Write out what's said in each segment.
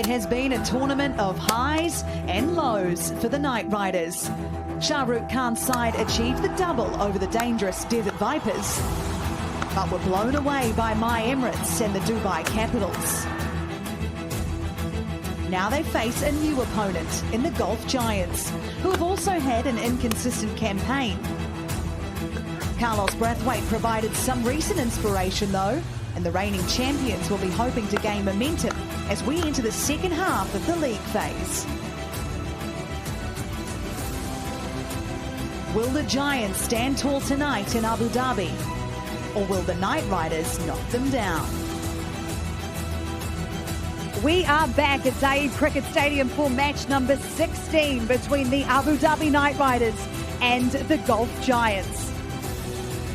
It has been a tournament of highs and lows for the Knight Riders. Shah Rukh Khan's side achieved the double over the dangerous Desert Vipers, but were blown away by My Emirates and the Dubai Capitals. Now they face a new opponent in the Gulf Giants, who have also had an inconsistent campaign. Carlos Brathwaite provided some recent inspiration though, and the reigning champions will be hoping to gain momentum as we enter the second half of the league phase. Will the Giants stand tall tonight in Abu Dhabi, or will the Knight Riders knock them down? We are back at ZEE5 Cricket Stadium for match number 16 between the Abu Dhabi Knight Riders and the Gulf Giants.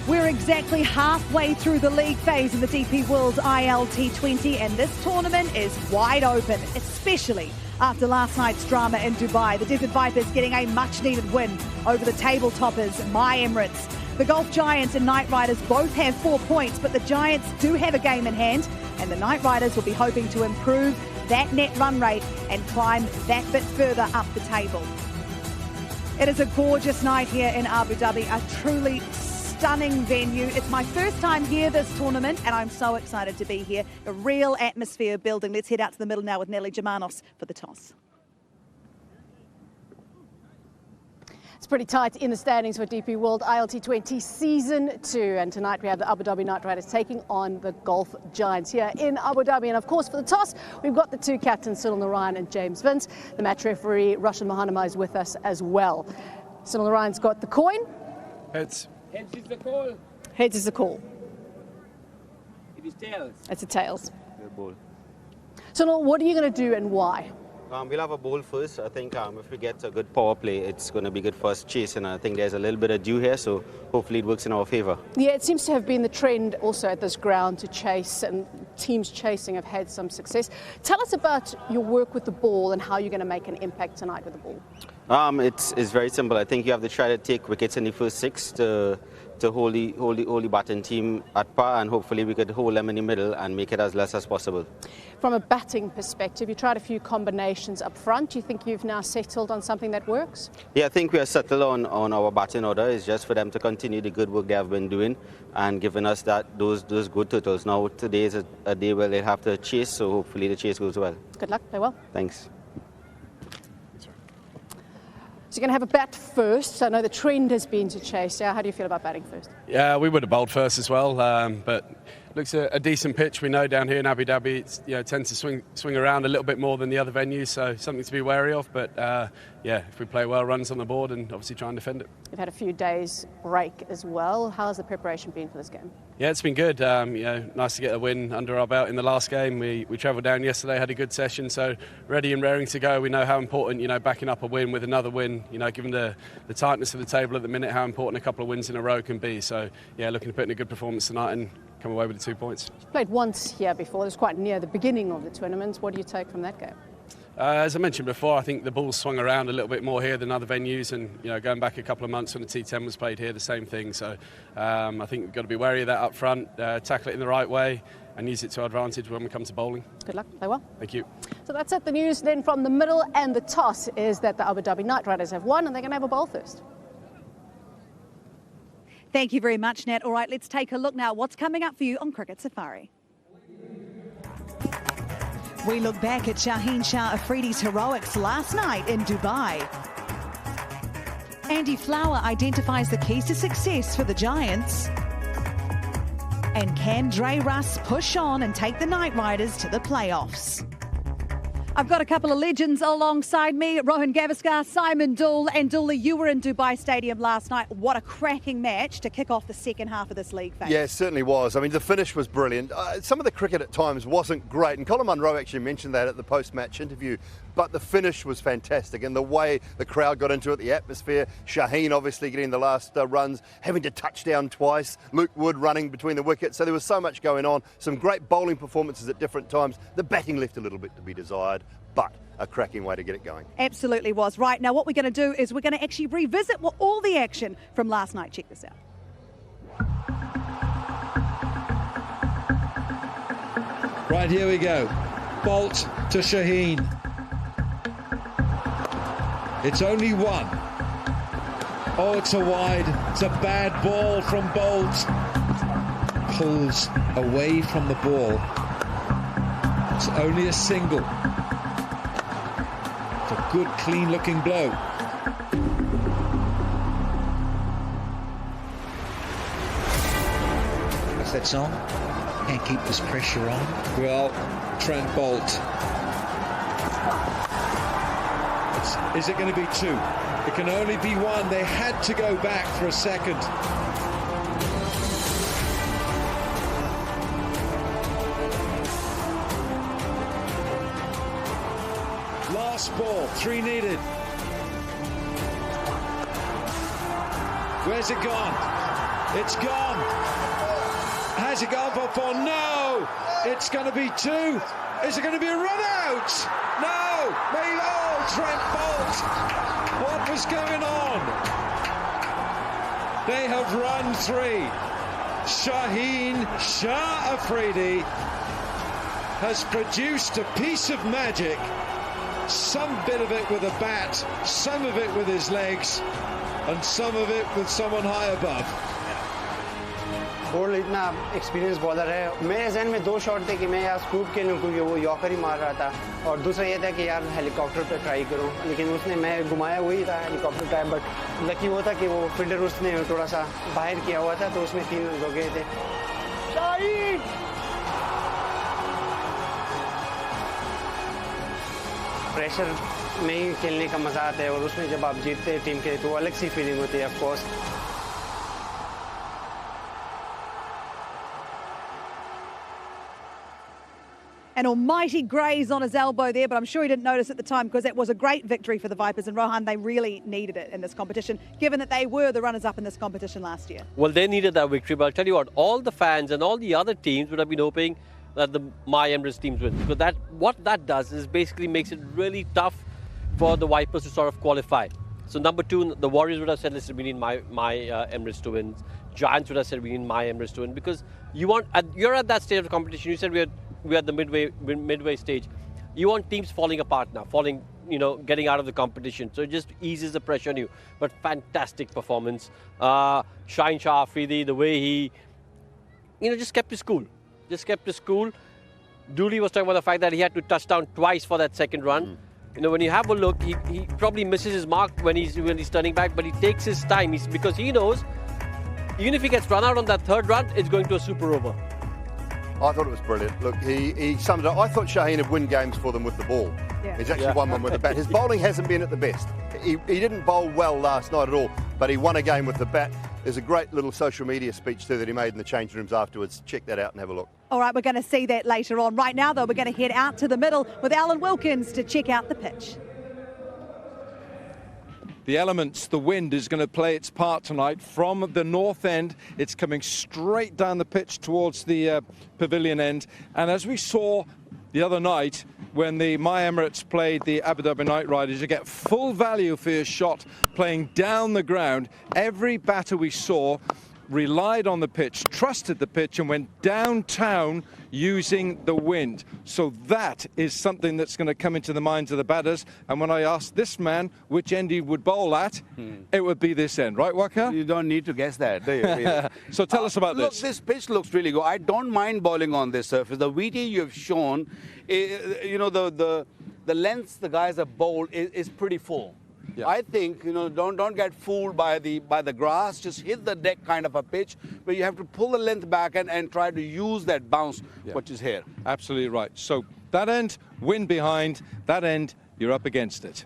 We're exactly halfway through the league phase of the DP World ILT20, and this tournament is wide open, especially after last night's drama in Dubai. The Desert Vipers getting a much-needed win over the table toppers, My Emirates. The Gulf Giants and Knight Riders both have 4 points, but the Giants do have a game in hand, and the Knight Riders will be hoping to improve that net run rate and climb that bit further up the table. It is a gorgeous night here in Abu Dhabi, a truly stunning venue. It's my first time here this tournament, and I'm so excited to be here. A real atmosphere building. Let's head out to the middle now with Nelly Germanos for the toss. It's pretty tight in the standings for DP World ILT20 Season 2. And tonight we have the Abu Dhabi Knight Riders taking on the Gulf Giants here in Abu Dhabi. And of course, for the toss, we've got the two captains, Sunil Narine and James Vince. The match referee, Roshan Mahanama, is with us as well. Sunil Narine's got the coin. Heads. Heads is the call. Heads is the call. It is tails. It's a tails. Good ball. Sunil, what are you going to do and why? We'll have a ball first. I think if we get a good power play, it's going to be good first chase, and I think there's a little bit of dew here, so hopefully it works in our favour. Yeah, it seems to have been the trend also at this ground to chase, and teams chasing have had some success. Tell us about your work with the ball and how you're going to make an impact tonight with the ball. It's very simple. I think you have to try to take wickets in the first 6 to hold the batting team at par, and hopefully we could hold them in the middle and make it as less as possible. From a batting perspective, you tried a few combinations up front. Do you think you've now settled on something that works? Yeah, I think we are settled on our batting order. It's just for them to continue the good work they have been doing and giving us those good totals. Now today is a day where they have to chase, so hopefully the chase goes well. Good luck, play well. Thanks. So you're going to have a bat first. I know the trend has been to chase. How do you feel about batting first? Yeah, we would have bowled first as well, but looks a decent pitch. We know down here in Abu Dhabi it tends to swing around a little bit more than the other venues, so something to be wary of. But yeah, if we play well, runs on the board and obviously try and defend it. You've had a few days break as well. How's the preparation been for this game? Yeah, it's been good. Nice to get a win under our belt in the last game. We travelled down yesterday, had a good session, so ready and raring to go. We know how important, backing up a win with another win, given the tightness of the table at the minute, how important a couple of wins in a row can be. So, yeah, looking to put in a good performance tonight and come away with the 2 points. You played once here before. It was quite near the beginning of the tournament. What do you take from that game? As I mentioned before, I think the ball swung around a little bit more here than other venues, and going back a couple of months when the T10 was played here, the same thing. So I think we've got to be wary of that up front, tackle it in the right way and use it to our advantage when we come to bowling. Good luck, play well. Thank you. So that's it. The news then from the middle and the toss is that the Abu Dhabi Knight Riders have won and they're going to have a bowl first. Thank you very much, Nat. All right, let's take a look now. What's coming up for you on Cricket Safari? We look back at Shaheen Shah Afridi's heroics last night in Dubai. Andy Flower identifies the keys to success for the Giants. And can Dre Russ push on and take the Knight Riders to the playoffs? I've got a couple of legends alongside me, Rohan Gavaskar, Simon Dool, and Dooley, you were in Dubai Stadium last night. What a cracking match to kick off the second half of this league phase. Yeah, it certainly was. I mean, the finish was brilliant. Some of the cricket at times wasn't great, and Colin Munro actually mentioned that at the post-match interview, but the finish was fantastic, and the way the crowd got into it, the atmosphere, Shaheen obviously getting the last runs, having to touch down twice, Luke Wood running between the wickets, so there was so much going on, some great bowling performances at different times. The batting left a little bit to be desired, but a cracking way to get it going. Absolutely was. Right, now what we're going to do is we're going to actually revisit all the action from last night. Check this out. Right, here we go. Bolt to Shaheen. It's only one. Oh, it's a wide. It's a bad ball from Bolt. Pulls away from the ball. It's only a single. It's a good, clean-looking blow. What's that song? Can't keep this pressure on. Well, Trent Bolt. Is it going to be two? It can only be one. They had to go back for a second. Last ball, 3 needed. Where's it gone? It's gone. Has it gone for 4? No! It's going to be 2. Is it going to be a run out? No! Maybe, oh, Trent Bolt! What was going on? They have run 3. Shaheen Shah Afridi has produced a piece of magic. Some bit of it with a bat, some of it with his legs, and some of it with someone high above. Bowled इतना experience bowler है. मेरे जहन में 2 shot थे कि मैं यार scoop के लूँ क्योंकि वो यॉर्कर ही मार रहा था, और दूसरा ये था कि यार हेलीकॉप्टर पे ट्राई करूँ, लेकिन उसने मैं घुमाया वही था हेलीकॉप्टर ट्राई. बट लकी वो था कि वो फील्डर उसने थोड़ा सा बाहर किया हुआ था, तो उसमें 3 रन हो गए थे. प्रेशर में ही खेलने का मजा आता है, और उसमें जब आप जीतते हैं टीम के तो अलग सी फीलिंग होती है. Of course An almighty graze on his elbow there, but I'm sure he didn't notice at the time because it was a great victory for the Vipers. And Rohan, they really needed it in this competition, given that they were the runners-up in this competition last year. Well, they needed that victory, but I'll tell you what, all the fans and all the other teams would have been hoping that the My Emirates teams win. Because what that does is basically makes it really tough for the Vipers to sort of qualify. So number 2, the Warriors would have said, listen, we need my Emirates to win. Giants would have said, we need my Emirates to win. Because you're at that stage of the competition. You said we're at the midway stage. You want teams falling apart now, getting out of the competition. So it just eases the pressure on you. But fantastic performance. Shaheen Shah Afridi, the way he, just kept his cool. Dooley was talking about the fact that he had to touch down twice for that second run. When you have a look, he probably misses his mark when he's turning back, but he takes his time because he knows even if he gets run out on that 3rd run, it's going to a super over. I thought it was brilliant. Look, he summed it up. I thought Shaheen would win games for them with the ball. Yeah. He's actually won one with the bat. His bowling hasn't been at the best. He didn't bowl well last night at all, but he won a game with the bat. There's a great little social media speech too that he made in the change rooms afterwards. Check that out and have a look. All right, we're going to see that later on. Right now, though, we're going to head out to the middle with Alan Wilkins to check out the pitch. The elements, the wind is going to play its part tonight from the north end. It's coming straight down the pitch towards the pavilion end. And as we saw the other night, when the My Emirates played the Abu Dhabi Knight Riders, you get full value for your shot playing down the ground. Every batter we saw relied on the pitch, trusted the pitch, and went downtown using the wind. So that is something that's going to come into the minds of the batters. And when I asked this man which end he would bowl at, it would be this end. Right, Waka? You don't need to guess that, do you? So tell us about look, this. This pitch looks really good. I don't mind bowling on this surface. The VT you've shown, the length the guys have bowled is pretty full. Yeah. I think don't get fooled by the grass. Just hit the deck kind of a pitch where you have to pull the length back and try to use that bounce which is here. Absolutely right. So that end, wind behind. That end, you're up against it.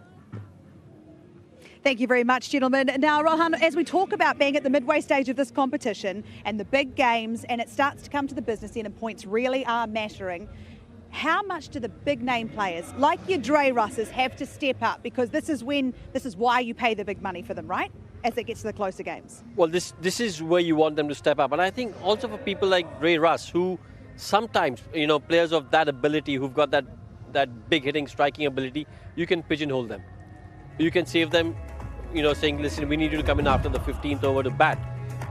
Thank you very much, gentlemen. Now, Rohan, as we talk about being at the midway stage of this competition and the big games, and it starts to come to the business end and points really are mattering, how much do the big name players like your Dre Russes have to step up? Because this is why you pay the big money for them, right? As it gets to the closer games. Well, this is where you want them to step up. And I think also for people like Dre Russ, who sometimes, players of that ability, who've got that big hitting, striking ability, you can pigeonhole them. You can save them, saying, listen, we need you to come in after the 15th over to bat.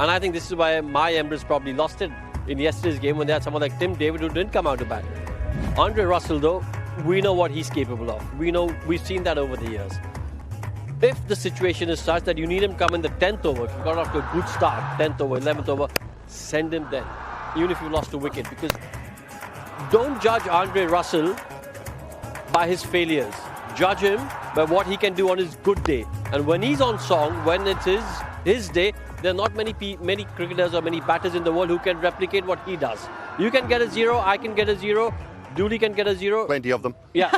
And I think this is why My Emirates probably lost it in yesterday's game when they had someone like Tim David who didn't come out to bat. Andre Russell, though, we know what he's capable of. We've seen that over the years. If the situation is such that you need him come in the 10th over, if you've got off to a good start, 10th over, 11th over, send him then, even if you've lost a wicket. Because don't judge Andre Russell by his failures. Judge him by what he can do on his good day. And when he's on song, when it's his day, there are not many cricketers or many batters in the world who can replicate what he does. You can get a 0, I can get a 0, Dooley can get a 0. Plenty of them. Yeah.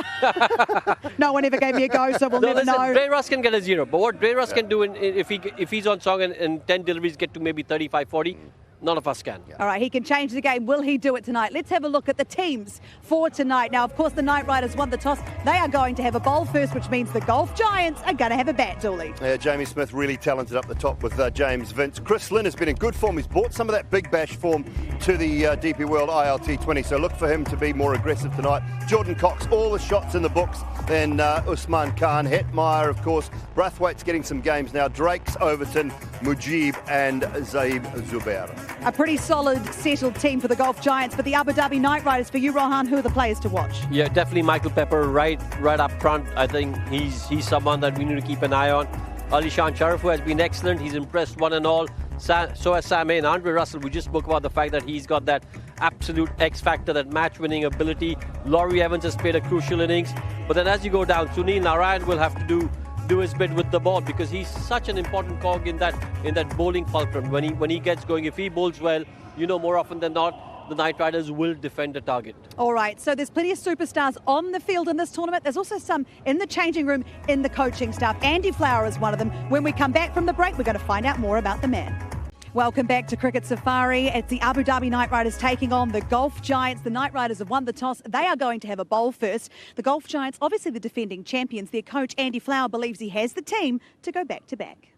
No one ever gave me a go, so we'll never know. Dre Russ can get a 0. But what Dre Russ can do if he's on song and 10 deliveries get to maybe 35, 40, none of us can. All right, he can change the game. Will he do it tonight? Let's have a look at the teams for tonight. Now, of course, the Knight Riders won the toss. They are going to have a bowl first, which means the Golf Giants are going to have a bat, Dooley. Yeah, Jamie Smith really talented up the top with James Vince. Chris Lynn has been in good form. He's brought some of that big bash form to the DP World ILT20, so look for him to be more aggressive tonight. Jordan Cox, all the shots in the books. Then Usman Khan, Hetmeyer, of course. Brathwaite's getting some games now. Drake's, Overton, Mujib and Zaid Zubair. A pretty solid, settled team for the Golf Giants, but the Abu Dhabi Knight Riders, for you, Rohan, who are the players to watch? Yeah, definitely Michael Pepper right up front. I think he's someone that we need to keep an eye on. Alishan Sharif, who has been excellent. He's impressed one and all. So has Sam and Andre Russell. We just spoke about the fact that he's got that absolute X factor, that match-winning ability. Laurie Evans has played a crucial innings. But then as you go down, Sunil Narine will have to do his bit with the ball, because he's such an important cog in that bowling fulcrum. When he gets going, if he bowls well, more often than not, the Knight Riders will defend the target. All right, so there's plenty of superstars on the field in this tournament. There's also some in the changing room, in the coaching staff. Andy Flower is one of them. When we come back from the break, we're going to find out more about the man. Welcome back to Cricket Safari. It's the Abu Dhabi Knight Riders taking on the Golf Giants. The Knight Riders have won the toss. They are going to have a bowl first. The Golf Giants, obviously the defending champions. Their coach, Andy Flower, believes he has the team to go back to back.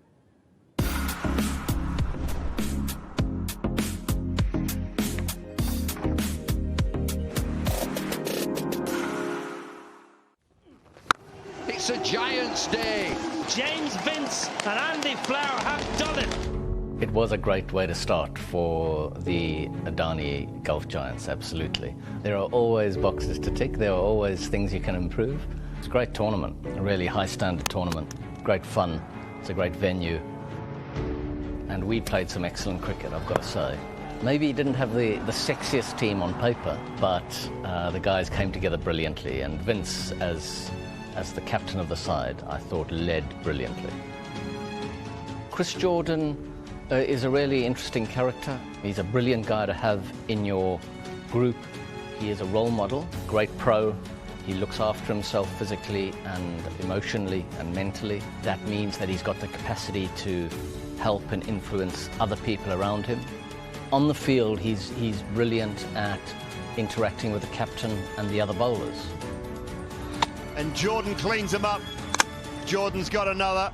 It's a Giants day. James Vince and Andy Flower have done it. It was a great way to start for the Adani Golf Giants, absolutely. There are always boxes to tick, there are always things you can improve. It's a great tournament, a really high standard tournament, great fun, it's a great venue. And we played some excellent cricket, I've got to say. Maybe he didn't have the sexiest team on paper, but the guys came together brilliantly, and Vince, as the captain of the side, I thought led brilliantly. Chris Jordan is a really interesting character. He's a brilliant guy to have in your group. He is a role model, great pro. He looks after himself physically and emotionally and mentally. That means that he's got the capacity to help and influence other people around him. On the field, he's brilliant at interacting with the captain and the other bowlers. And Jordan cleans him up. Jordan's got another.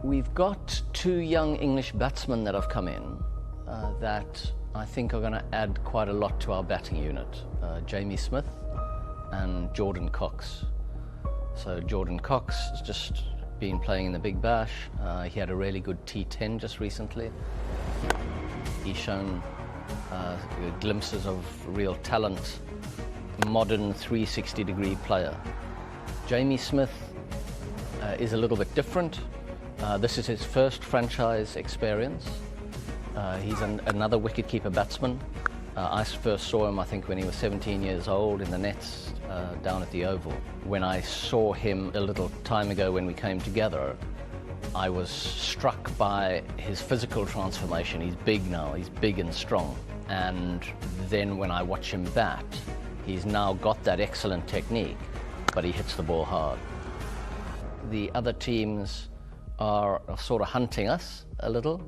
We've got two young English batsmen that have come in that I think are going to add quite a lot to our batting unit. Jamie Smith and Jordan Cox. So Jordan Cox has just been playing in the Big Bash. He had a really good T10 just recently. He's shown glimpses of real talent, modern 360-degree player. Jamie Smith is a little bit different. This is his first franchise experience. He's another wicketkeeper-batsman. I first saw him, I think, when he was 17 years old in the nets down at the Oval. When I saw him a little time ago when we came together, I was struck by his physical transformation. He's big now, he's big and strong. And then when I watch him bat, he's now got that excellent technique, but he hits the ball hard. The other teams are sort of hunting us a little.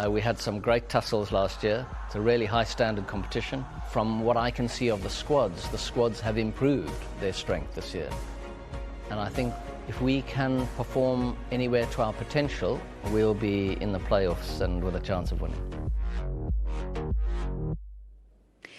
We had some great tussles last year. It's a really high standard competition. From what I can see of the squads have improved their strength this year. And I think if we can perform anywhere to our potential, we'll be in the playoffs and with a chance of winning.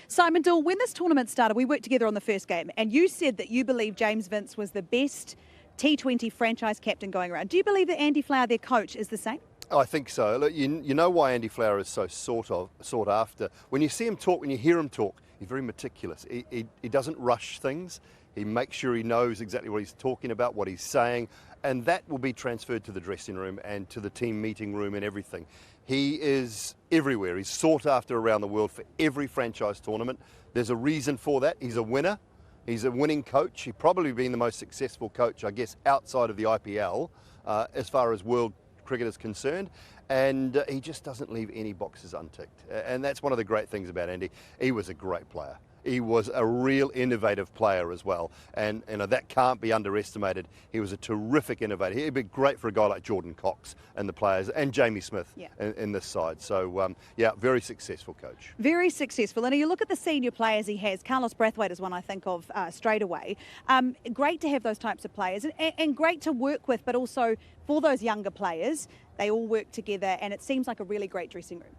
Simon Dill, when this tournament started, we worked together on the first game, and you said that you believe James Vince was the best T20 franchise captain going around. Do you believe that Andy Flower, their coach, is the same? I think so. Look, you know why Andy Flower is so sought after. When you see him talk, when you hear him talk, He's very meticulous. He doesn't rush things. He makes sure he knows exactly what he's talking about, what he's saying, and that will be transferred to the dressing room and to the team meeting room and everything. He is everywhere. He's sought after around the world for every franchise tournament. There's a reason for that. He's a winner. He's a winning coach. He's probably been the most successful coach, I guess, outside of the IPL as far as world cricket is concerned. And he just doesn't leave any boxes unticked. And that's one of the great things about Andy. He was a great player. He was a real innovative player as well, and that can't be underestimated. He was a terrific innovator. He'd be great for a guy like Jordan Cox and the players, and Jamie Smith in this side. So, yeah, very successful coach. Very successful. And you look at the senior players he has, Carlos Brathwaite is one I think of straight away. Great to have those types of players, and great to work with, but also for those younger players, they all work together, and it seems like a really great dressing room.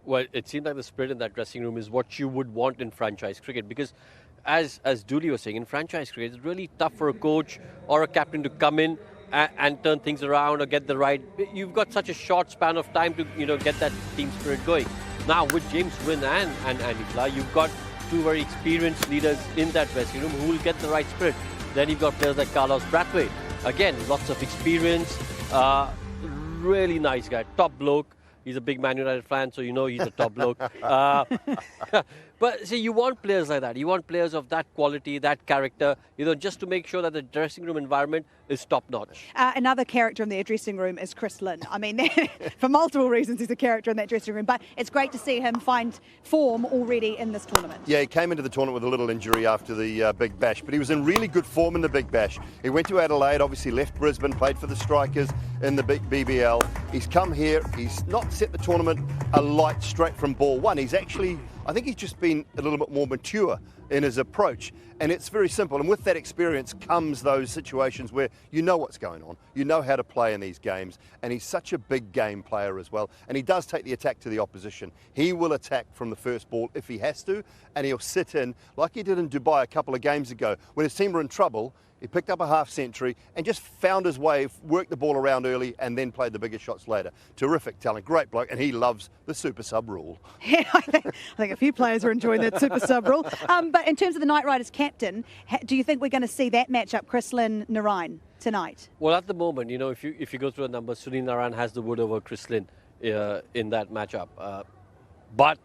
Well, it seems like the spirit in that dressing room is what you would want in franchise cricket, because as Dooley was saying, in franchise cricket, it's really tough for a coach or a captain to come in and turn things around or get the right. You've got such a short span of time to get that team spirit going. Now with James Wynn and Andy Flower, you've got two very experienced leaders in that dressing room who will get the right spirit. Then you've got players like Carlos Brathwaite. Again, lots of experience, really nice guy, top bloke. He's a big Man United fan, so he's a top bloke. But see, you want players like that. You want players of that quality, that character, just to make sure that the dressing room environment is top-notch. Another character in their dressing room is Chris Lynn. I mean, for multiple reasons, he's a character in that dressing room. But it's great to see him find form already in this tournament. Yeah, he came into the tournament with a little injury after the Big Bash, but he was in really good form in the Big Bash. He went to Adelaide, obviously left Brisbane, played for the Strikers in the BBL. He's come here. He's not set the tournament alight straight from ball one. He's actually, I think he's just been a little bit more mature in his approach, and it's very simple. And with that experience comes those situations where you know what's going on, you know how to play in these games, and he's such a big game player as well, and he does take the attack to the opposition. He will attack from the first ball if he has to, and he'll sit in like he did in Dubai a couple of games ago when his team were in trouble. He picked up a half century and just found his way, worked the ball around early, and then played the bigger shots later. Terrific talent, great bloke, and he loves the super sub rule. Yeah, I think a few players are enjoying that super sub rule. But in terms of the Knight Riders captain, do you think we're going to see that matchup, Chris Lynn, Narine, tonight? Well, at the moment, if you go through the numbers, Sunil Narine has the wood over Chris Lynn in that matchup. But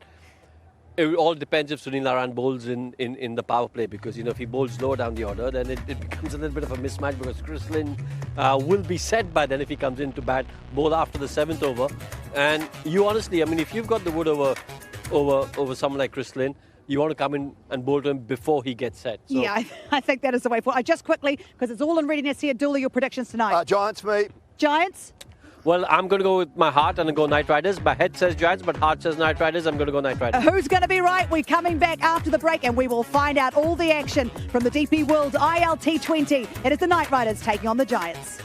it all depends if Sunil Narine bowls in the power play, because if he bowls low down the order, then it becomes a little bit of a mismatch, because Chris Lynn will be set by then if he comes in to bat bowl after the 7th over. And you honestly, if you've got the wood over someone like Chris Lynn, you want to come in and bowl to him before he gets set. So. Yeah, I think that is the way forward. Just quickly, because it's all in readiness here, Dooley, your predictions tonight. Giants, mate. Giants? Well, I'm going to go with my heart and go Knight Riders. My head says Giants, but heart says Knight Riders. I'm going to go Knight Riders. Who's going to be right? We're coming back after the break, and we will find out all the action from the DP World ILT20. It is the Knight Riders taking on the Giants.